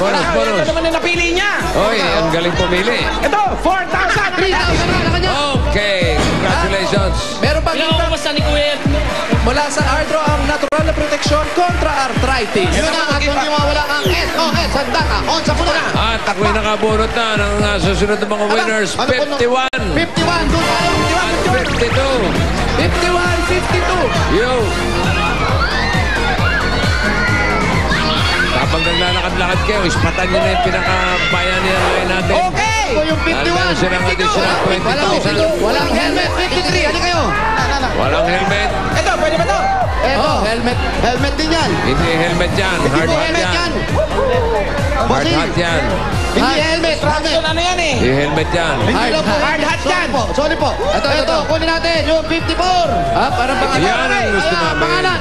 Ito naman na napili niya. Oy, ang galing pumili. Ito, 4,000. 3,000 na kanya. Okay, congratulations. Meron pang Ikaw ko basta ni Kuya. mula sa Ardro ang natural na proteksyon kontra arthritis. Yun ang at hindi mawala ang SOS Sandaka. On sa puna. At ako'y nakabunot na ng susunod ng mga winners. 51. 51. Doon tayo. 52. 51, 52. Yo. Habang naglalakad-lakad kayo, ispatan nyo na yung pinaka-bayanihan line natin. Okay! Ito yung 51, Silang 52. additional 20,000. Walang helmet, 53. Ano kayo? Walang helmet. Ito, pwede ba ito? Eto, helmet. Helmet din yan. Hindi helmet yan. Hard hat Helmet yan. yan. Hard hat yan. Hindi helmet. Traction, ano yan eh? Hindi helmet yan. Hindi lang po. Hard hat yan. Sorry po. Ito, kunin natin yung 54. Ah, parang pangalan. Yan ang gusto namin. Pangalan.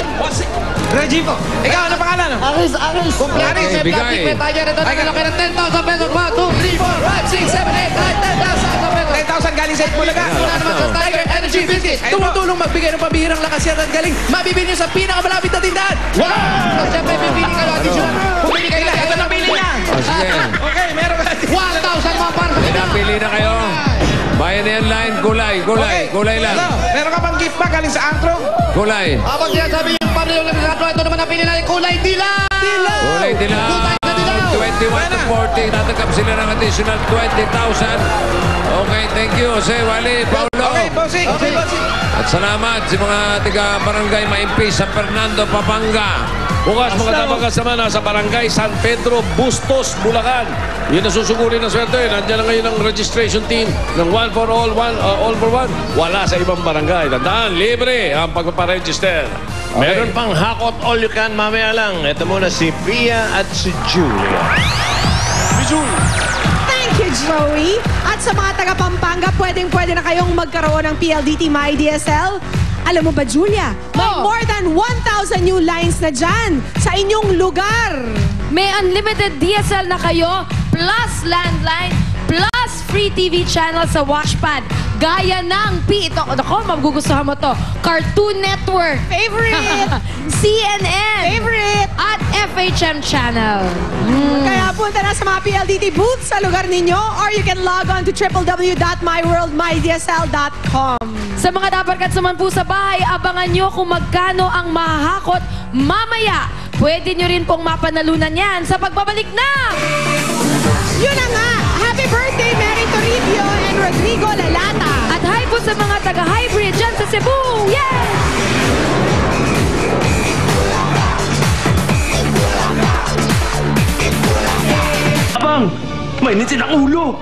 Reggie po. Ikaw, ano pangalan? Aris. Kumpleto. Okay, May bigay. plastic bed tayo rito. Nakalaki ng 10,000 pesos. 1, 2, 3, 4, 5, 6, 7, 8, 9, 10,000 pesos. 10,000 galing sa Itbulaga. Mula naman sa Tiger Energy Biscuits. Tumutulong magbigay ng pambihirang lakas yan at galing. Mabibili nyo sa pinakamalapit na tindahan. Wow! At syempre, pipili kayo additional. Pumili kayo Ito lahat. napili niya. Sige. Okay, meron ka. 1,000 mga para sa Pinapili na kayo. Bayanihan line, kulay lang. Ito, meron ka bang gift bag galing sa Antro? Kulay. Habang sinasabi yung pamilya ng Gatwa, ito naman napili natin kulay dilaw! Kulay dilaw. 21 to 40. Tatanggap sila ng additional 20,000. Okay, thank you, Jose, Wally, Paulo. Okay, bossing. Okay, bossing. At salamat sa mga tiga-barangay Maimpi, San Fernando, Pampanga. Bukas mga tabagas naman sa Barangay San Pedro, Bustos, Bulacan. Yun ang susugurin ng swerte. Nandiyan na ngayon ang registration team ng One for All, All for One. Wala sa ibang barangay. Tandaan, libre ang pagpaparegister. Meron pang hakot all you can mamaya lang. Ito muna si Pia at si Julia. Si Julia. Thank you, Joey. At sa mga taga-Pampanga, pwedeng-pwede na kayong magkaroon ng PLDT MyDSL. Alam mo ba, Julia? May more than 1,000 new lines na dyan sa inyong lugar. May unlimited DSL na kayo, plus landline, plus free TV channel sa Watchpad. Gaya ng ito, magugustuhan mo to, Cartoon Network. Favorite! CNN. Favorite! At FHM channel. Kaya punta na sa mga PLDT booths sa lugar ninyo or you can log on to www.myworldmydsl.com. Sa mga dabarkats naman po sa bahay, abangan nyo kung magkano ang mahahakot mamaya. Pwede nyo rin pong mapanalunan yan sa pagbabalik na... Yun na nga! Happy birthday, Mary Toribio and Rodrigo Lalata! At hi po sa mga taga-hybrid dyan sa Cebu! Yay! Abang, mainitin ang ulo.